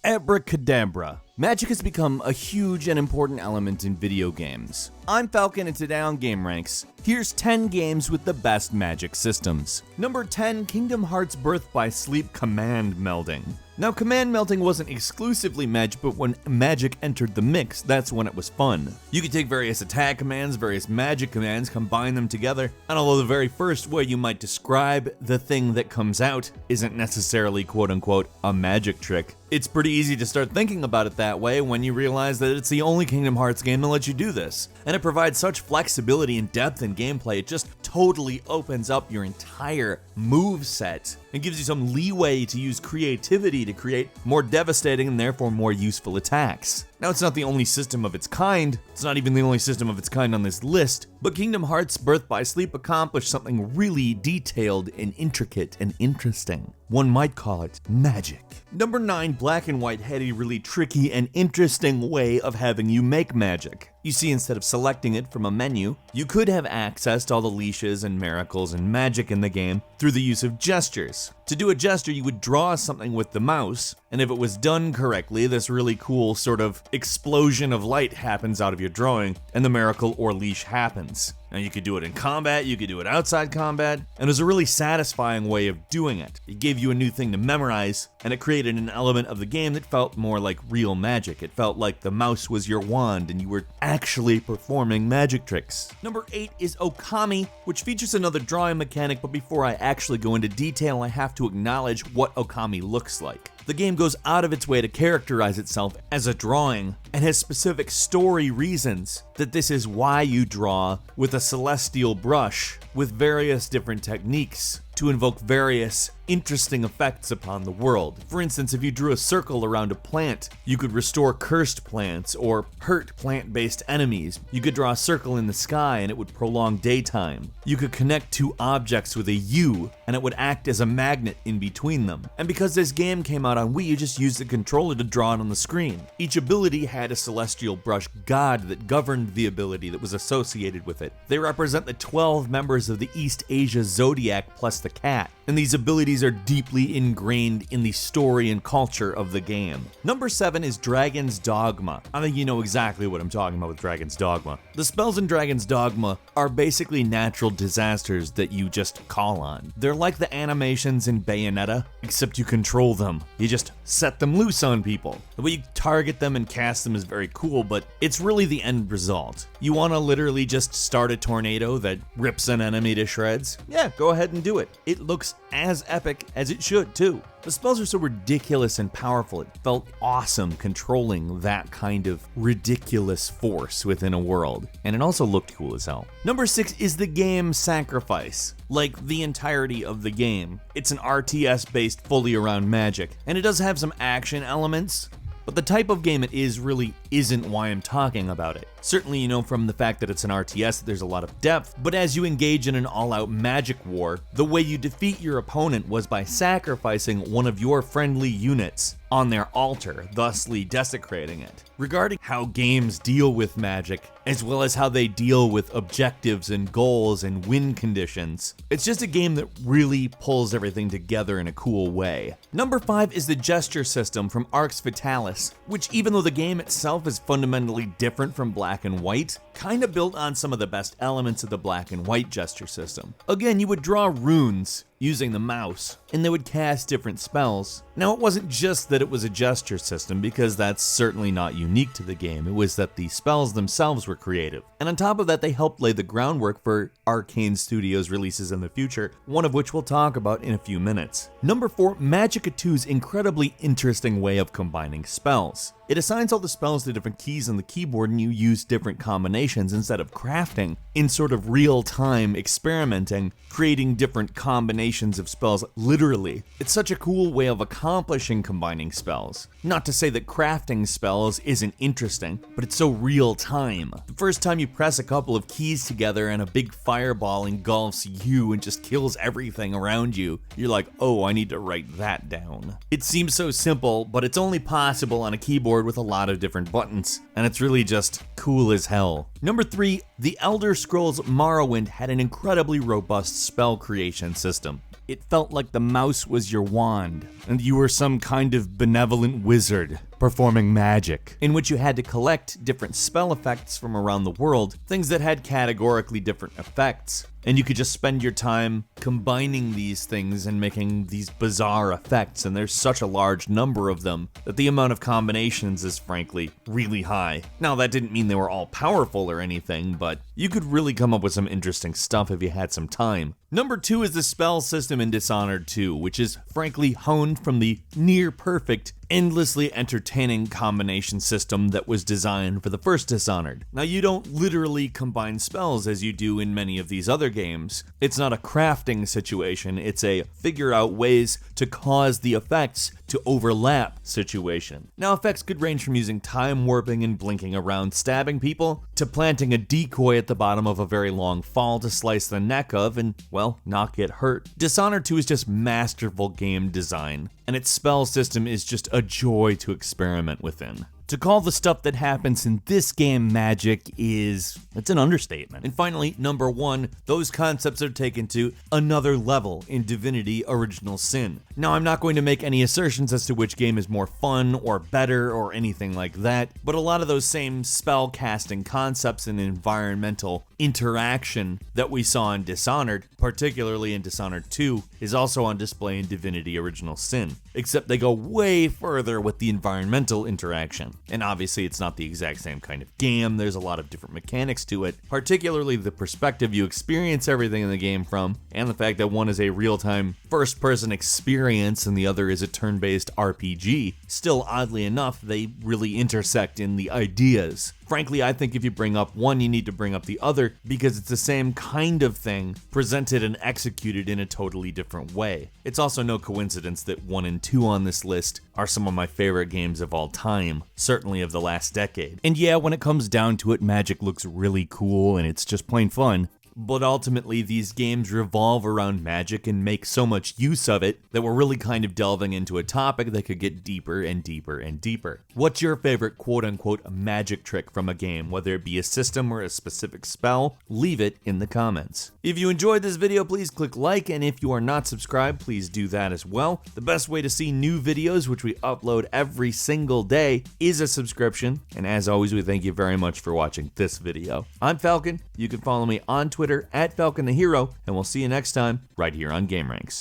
Abracadabra. Magic has become a huge and important element in video games. I'm Falcon, and today on gameranx, here's 10 games with the best magic systems. Number 10, Kingdom Hearts Birth by Sleep Command Melding. Now, command melding wasn't exclusively magic, but when magic entered the mix, that's when it was fun. You could take various attack commands, various magic commands, combine them together, and although the very first way you might describe the thing that comes out isn't necessarily quote-unquote a magic trick, it's pretty easy to start thinking about it that way when you realize that it's the only Kingdom Hearts game that lets you do this. And it provides such flexibility and depth in gameplay, it just totally opens up your entire move set and gives you some leeway to use creativity to create more devastating and therefore more useful attacks. Now, it's not the only system of its kind, it's not even the only system of its kind on this list, but Kingdom Hearts Birth by Sleep accomplished something really detailed and intricate and interesting. One might call it magic. Number 9, Black and White had a really tricky and interesting way of having you make magic. You see, instead of selecting it from a menu, you could have access to all the leashes and miracles and magic in the game through the use of gestures. To do a gesture, you would draw something with the mouse, and if it was done correctly, this really cool sort of explosion of light happens out of your drawing, and the miracle or leash happens. Now, you could do it in combat, you could do it outside combat, and it was a really satisfying way of doing it. It gave you a new thing to memorize, and it created an element of the game that felt more like real magic. It felt like the mouse was your wand, and you were actually performing magic tricks. Number 8 is Okami, which features another drawing mechanic, but before I actually go into detail, I have to acknowledge what Okami looks like. The game goes out of its way to characterize itself as a drawing and has specific story reasons that this is why you draw with a celestial brush with various different techniques to invoke various interesting effects upon the world. For instance, if you drew a circle around a plant, you could restore cursed plants or hurt plant-based enemies. You could draw a circle in the sky and it would prolong daytime. You could connect two objects with a U and it would act as a magnet in between them. And because this game came out on Wii, you just used the controller to draw it on the screen. Each ability had a celestial brush god that governed the ability that was associated with it. They represent the 12 members of the East Asia Zodiac plus the cat, and these abilities are deeply ingrained in the story and culture of the game. Number 7 is Dragon's Dogma. I think you know exactly what I'm talking about with Dragon's Dogma. The spells in Dragon's Dogma are basically natural disasters that you just call on. They're like the animations in Bayonetta, except you control them. You just set them loose on people. The way you target them and cast them is very cool, but it's really the end result. You want to literally just start a tornado that rips an enemy to shreds? Yeah, go ahead and do it. It looks as epic as it should too. The spells are so ridiculous and powerful, it felt awesome controlling that kind of ridiculous force within a world, and it also looked cool as hell. Number 6 is the game Sacrifice. Like the entirety of the game, it's an RTS based fully around magic, and it does have some action elements, but the type of game it is really isn't why I'm talking about it. Certainly, you know from the fact that it's an RTS that there's a lot of depth, but as you engage in an all-out magic war, the way you defeat your opponent was by sacrificing one of your friendly units on their altar, thusly desecrating it. Regarding how games deal with magic, as well as how they deal with objectives and goals and win conditions, it's just a game that really pulls everything together in a cool way. Number 5 is the gesture system from Arx Fatalis, which even though the game itself is fundamentally different from Black and White, kind of built on some of the best elements of the Black and White gesture system. Again, you would draw runes using the mouse, and they would cast different spells. Now, it wasn't just that it was a gesture system, because that's certainly not unique to the game. It was that the spells themselves were creative. And on top of that, they helped lay the groundwork for Arcane Studios' releases in the future, one of which we'll talk about in a few minutes. Number 4, Magicka 2's incredibly interesting way of combining spells. It assigns all the spells to different keys on the keyboard and you use different combinations instead of crafting in sort of real-time experimenting, creating different combinations of spells literally. It's such a cool way of accomplishing combining spells. Not to say that crafting spells isn't interesting, but it's so real-time. The first time you press a couple of keys together and a big fireball engulfs you and just kills everything around you, you're like, oh, I need to write that down. It seems so simple, but it's only possible on a keyboard with a lot of different buttons, and it's really just cool as hell. Number 3, The Elder Scrolls Morrowind had an incredibly robust spell creation system. It felt like the mouse was your wand, and you were some kind of benevolent wizard performing magic, in which you had to collect different spell effects from around the world, things that had categorically different effects. And you could just spend your time combining these things and making these bizarre effects, and there's such a large number of them that the amount of combinations is frankly really high. Now that didn't mean they were all powerful or anything, but you could really come up with some interesting stuff if you had some time. Number 2 is the spell system in Dishonored 2, which is frankly honed from the near-perfect, endlessly entertaining combination system that was designed for the first Dishonored. Now, you don't literally combine spells as you do in many of these other games. It's not a crafting situation, it's a figure out ways to cause the effects to overlap situation. Now, effects could range from using time warping and blinking around stabbing people, to planting a decoy at the bottom of a very long fall to slice the neck of and, well, not get hurt. Dishonored 2 is just masterful game design, and its spell system is just a joy to experiment within. To call the stuff that happens in this game magic it's an understatement. And finally, number 1, those concepts are taken to another level in Divinity Original Sin. Now, I'm not going to make any assertions as to which game is more fun or better or anything like that, but a lot of those same spell casting concepts and environmental interaction that we saw in Dishonored, particularly in Dishonored 2, is also on display in Divinity Original Sin, except they go way further with the environmental interaction. And obviously it's not the exact same kind of game, there's a lot of different mechanics to it, particularly the perspective you experience everything in the game from, and the fact that one is a real-time first-person experience and the other is a turn-based RPG. Still, oddly enough, they really intersect in the ideas. Frankly, I think if you bring up one, you need to bring up the other because it's the same kind of thing presented and executed in a totally different way. It's also no coincidence that 1 and 2 on this list are some of my favorite games of all time, certainly of the last decade. And yeah, when it comes down to it, magic looks really cool and it's just plain fun. But ultimately, these games revolve around magic and make so much use of it that we're really kind of delving into a topic that could get deeper and deeper and deeper. What's your favorite quote-unquote magic trick from a game, whether it be a system or a specific spell? Leave it in the comments. If you enjoyed this video, please click like, and if you are not subscribed, please do that as well. The best way to see new videos, which we upload every single day, is a subscription. And as always, we thank you very much for watching this video. I'm Falcon. You can follow me on Twitter @FalconTheHero, and we'll see you next time right here on gameranx.